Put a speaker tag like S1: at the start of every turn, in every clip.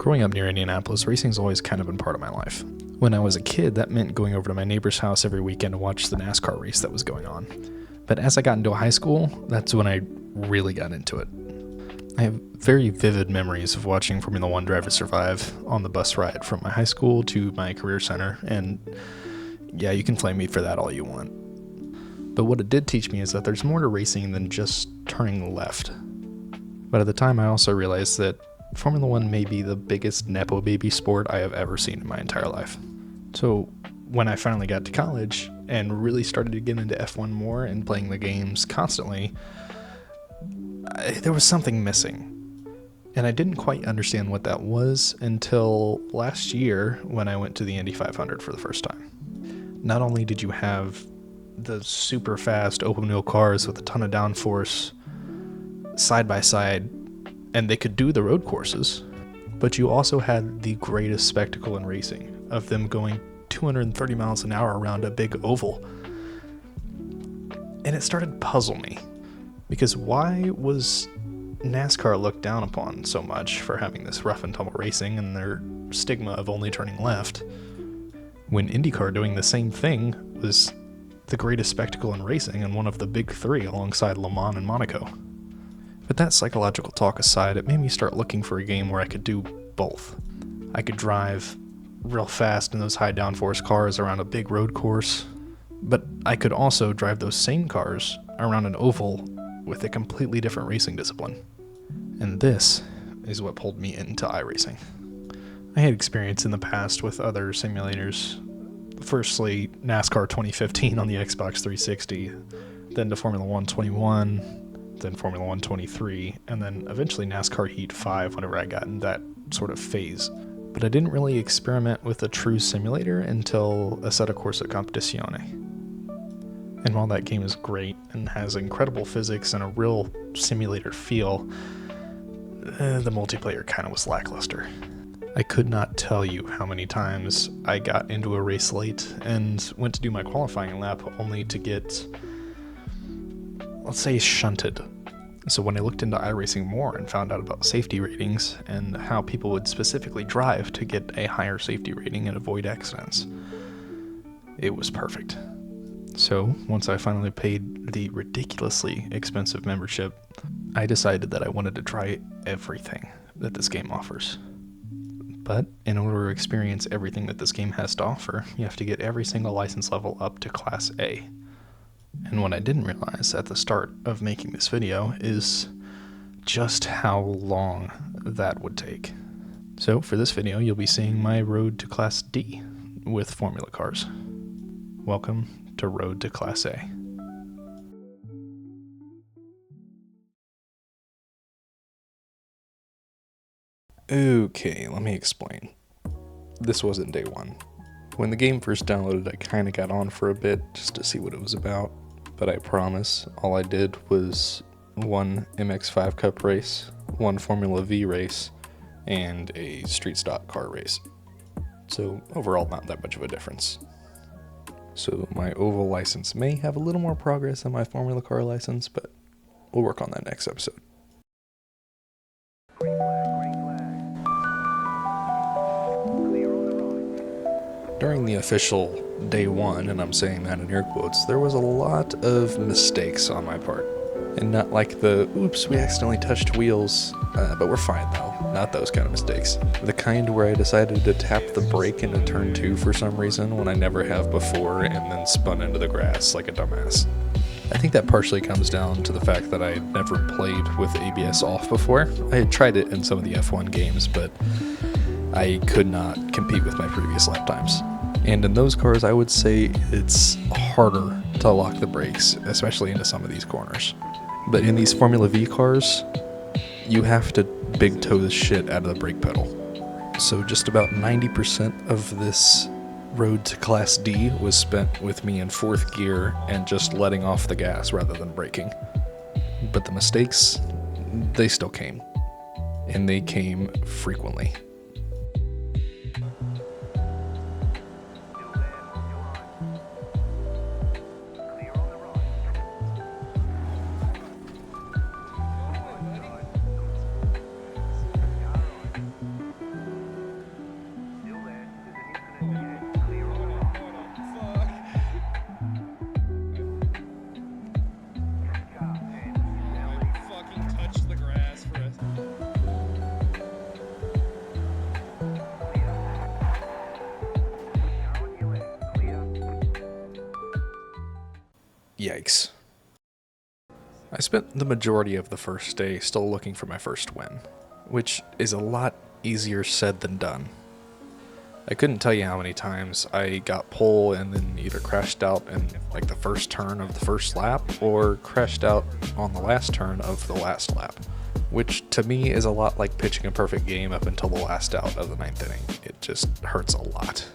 S1: Growing up near Indianapolis, racing's always kind of been part of my life. When I was a kid, that meant going over to my neighbor's house every weekend to watch the NASCAR race that was going on. But as I got into high school, that's when I really got into it. I have very vivid memories of watching Formula One drivers survive on the bus ride from my high school to my career center, and yeah, you can flame me for that all you want. But what it did teach me is that there's more to racing than just turning left. But at the time, I also realized that Formula One may be the biggest nepo baby sport I have ever seen in my entire life. So when I finally got to college and really started to get into F1 more and playing the games constantly, there was something missing. And I didn't quite understand what that was until last year when I went to the Indy 500 for the first time. Not only did you have the super fast open wheel cars with a ton of downforce side by side, and they could do the road courses, but you also had the greatest spectacle in racing of them going 230 miles an hour around a big oval. And it started to puzzle me, because why was NASCAR looked down upon so much for having this rough and tumble racing and their stigma of only turning left, when IndyCar doing the same thing was the greatest spectacle in racing and one of the big three alongside Le Mans and Monaco? But that psychological talk aside, it made me start looking for a game where I could do both. I could drive real fast in those high downforce cars around a big road course, but I could also drive those same cars around an oval with a completely different racing discipline. And this is what pulled me into iRacing. I had experience in the past with other simulators. Firstly, NASCAR 2015 on the Xbox 360, then to Formula One 21, then Formula One 23, and then eventually NASCAR Heat 5 whenever I got in that sort of phase. But I didn't really experiment with a true simulator until Assetto Corsa Competizione. And while that game is great and has incredible physics and a real simulator feel, the multiplayer kind of was lackluster. I could not tell you how many times I got into a race late and went to do my qualifying lap only to get, let's say, shunted. So when I looked into iRacing more and found out about safety ratings and how people would specifically drive to get a higher safety rating and avoid accidents, it was perfect. So once I finally paid the ridiculously expensive membership, I decided that I wanted to try everything that this game offers. But in order to experience everything that this game has to offer, you have to get every single license level up to Class A. And what I didn't realize at the start of making this video is just how long that would take. So for this video, you'll be seeing my road to Class D with Formula cars. Welcome to Road to Class A. Okay, let me explain. This wasn't day one. When the game first downloaded, I kind of got on for a bit just to see what it was about. But I promise, all I did was one MX-5 Cup race, one Formula V race, and a street stock car race. So overall, not that much of a difference. So my oval license may have a little more progress than my Formula car license, but we'll work on that next episode. During the official day one, and I'm saying that in air quotes, there was a lot of mistakes on my part. And not like the, oops, we accidentally touched wheels, but we're fine though. Not those kind of mistakes. The kind where I decided to tap the brake into turn 2 for some reason when I never have before and then spun into the grass like a dumbass. I think that partially comes down to the fact that I had never played with ABS off before. I had tried it in some of the F1 games, but I could not compete with my previous lap times. And in those cars, I would say it's harder to lock the brakes, especially into some of these corners. But in these Formula V cars, you have to big toe the shit out of the brake pedal. So just about 90% of this road to Class D was spent with me in 4th gear and just letting off the gas rather than braking. But the mistakes, they still came. And they came frequently. Yikes. I spent the majority of the first day still looking for my first win, which is a lot easier said than done. I couldn't tell you how many times I got pole and then either crashed out in like the first turn of the first lap or crashed out on the last turn of the last lap, which to me is a lot like pitching a perfect game up until the last out of the 9th inning. It just hurts a lot.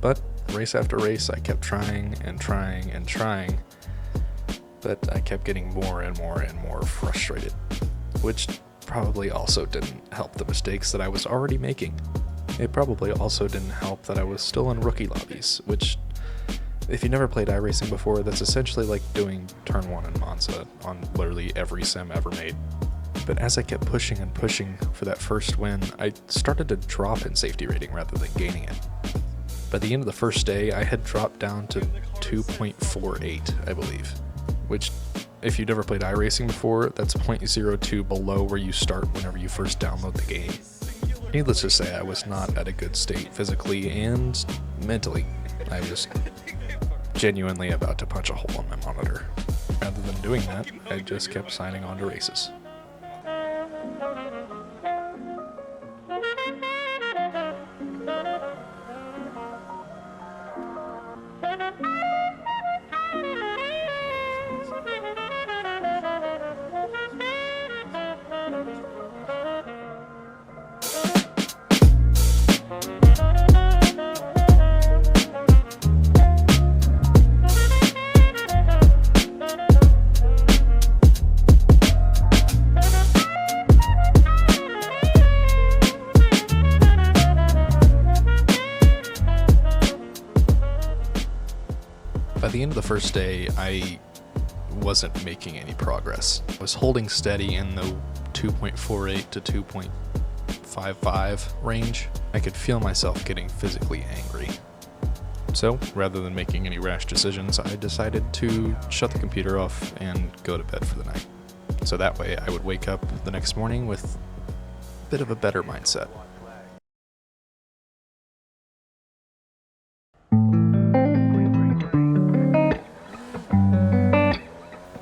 S1: But race after race, I kept trying and trying and trying, but I kept getting more and more and more frustrated, which probably also didn't help the mistakes that I was already making. It probably also didn't help that I was still in rookie lobbies, which, if you never played iRacing before, that's essentially like doing Turn 1 in Monza on literally every sim ever made. But as I kept pushing and pushing for that first win, I started to drop in safety rating rather than gaining it. By the end of the first day, I had dropped down to 2.48, I believe, which, if you've never played iRacing before, that's 0.02 below where you start whenever you first download the game. Needless to say, I was not at a good state physically and mentally. I was genuinely about to punch a hole in my monitor. Rather than doing that, I just kept signing on to races. By the end of the first day, I wasn't making any progress. I was holding steady in the 2.48 to 2.55 range. I could feel myself getting physically angry. So, rather than making any rash decisions, I decided to shut the computer off and go to bed for the night. So that way I would wake up the next morning with a bit of a better mindset.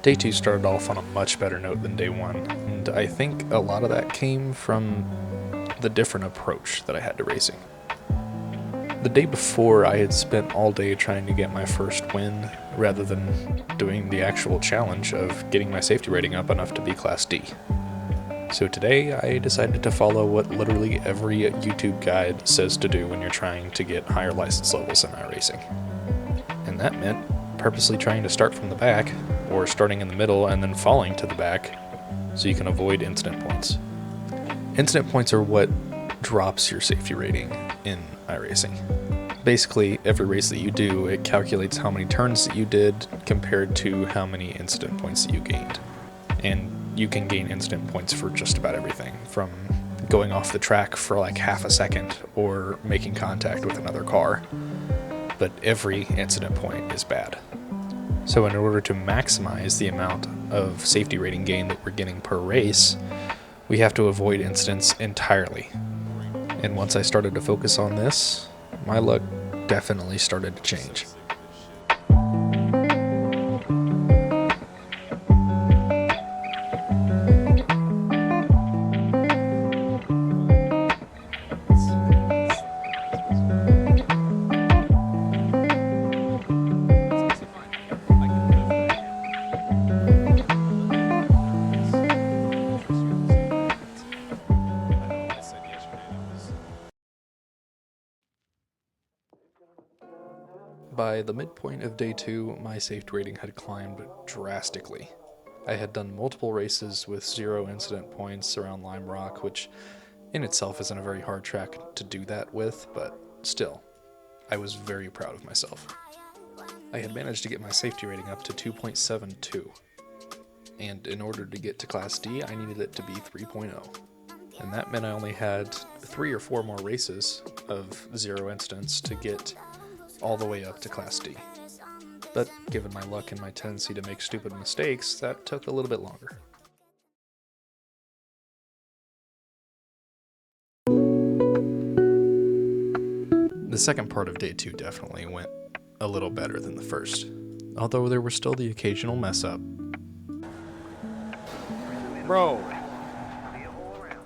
S1: Day 2 started off on a much better note than day 1, and I think a lot of that came from the different approach that I had to racing. The day before, I had spent all day trying to get my first win, rather than doing the actual challenge of getting my safety rating up enough to be Class D. So today, I decided to follow what literally every YouTube guide says to do when you're trying to get higher license levels in iRacing. And that meant purposely trying to start from the back, or starting in the middle and then falling to the back, so you can avoid incident points. Incident points are what drops your safety rating in iRacing. Basically, every race that you do, it calculates how many turns that you did compared to how many incident points that you gained. And you can gain incident points for just about everything, from going off the track for like half a second or making contact with another car. But every incident point is bad. So in order to maximize the amount of safety rating gain that we're getting per race, we have to avoid incidents entirely. And once I started to focus on this, my luck definitely started to change. By the midpoint of day 2, my safety rating had climbed drastically. I had done multiple races with 0 incident points around Lime Rock, which in itself isn't a very hard track to do that with, but still, I was very proud of myself. I had managed to get my safety rating up to 2.72, and in order to get to Class D, I needed it to be 3.0. And that meant I only had 3 or 4 more races of 0 incidents to get all the way up to Class D. But given my luck and my tendency to make stupid mistakes, that took a little bit longer. The second part of day 2 definitely went a little better than the first. although there was still the occasional mess up. Bro,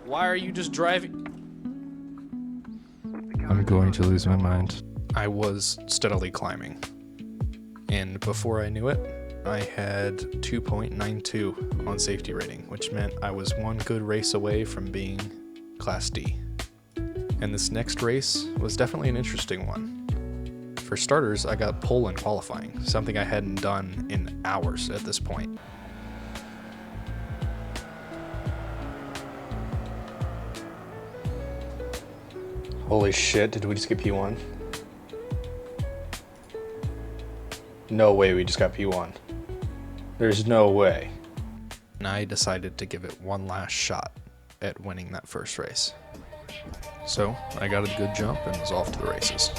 S1: why are you just driving?
S2: I'm going to lose my mind.
S1: I was steadily climbing, and before I knew it, I had 2.92 on safety rating, which meant I was one good race away from being Class D. And this next race was definitely an interesting one. For starters, I got pole in qualifying, something I hadn't done in hours at this point. Holy shit, did we just get P1? No way we just got P1. There's no way. And I decided to give it one last shot at winning that first race. So I got a good jump and was off to the races.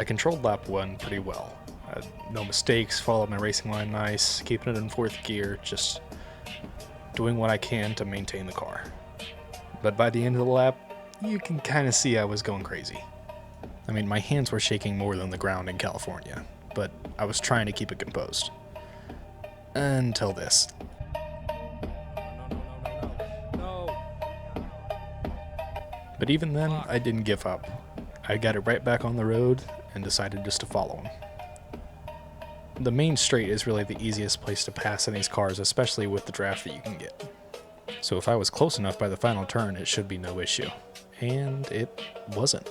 S1: I controlled lap 1 pretty well. No mistakes, followed my racing line nice, keeping it in 4th gear, just doing what I can to maintain the car. But by the end of the lap, you can kind of see I was going crazy. I mean, my hands were shaking more than the ground in California, but I was trying to keep it composed. Until this. But even then, I didn't give up. I got it right back on the road and decided just to follow him. The main straight is really the easiest place to pass in these cars, especially with the draft that you can get. So if I was close enough by the final turn, it should be no issue. And it wasn't.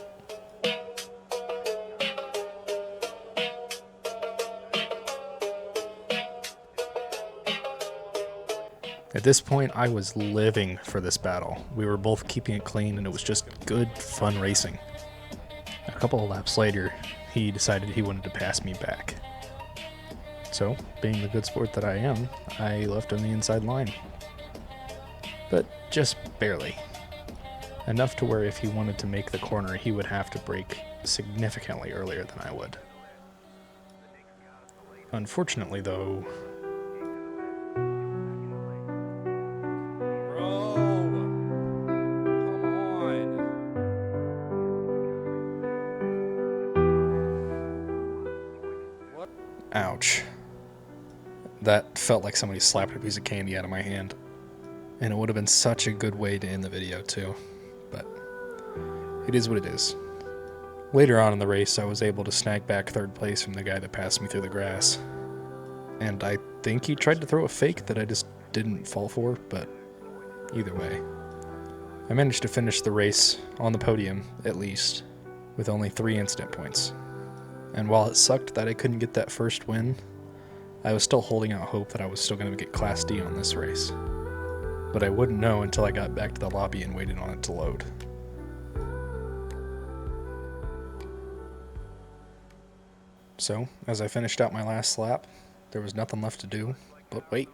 S1: At this point, I was living for this battle. We were both keeping it clean, and it was just good, fun racing. A couple of laps later, he decided he wanted to pass me back. So, being the good sport that I am, I left on the inside line. But just barely. Enough to where if he wanted to make the corner, he would have to brake significantly earlier than I would. Unfortunately, though... Ouch. That felt like somebody slapped a piece of candy out of my hand. And it would have been such a good way to end the video too. But it is what it is. Later on in the race, I was able to snag back 3rd place from the guy that passed me through the grass. And I think he tried to throw a fake that I just didn't fall for, but either way. I managed to finish the race on the podium, at least, with only 3 incident points. And while it sucked that I couldn't get that first win, I was still holding out hope that I was still going to get Class D on this race. But I wouldn't know until I got back to the lobby and waited on it to load. So, as I finished out my last lap, there was nothing left to do but wait.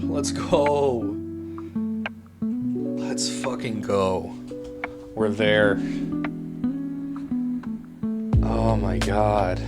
S1: Let's go. Let's fucking go. We're there. Oh my god.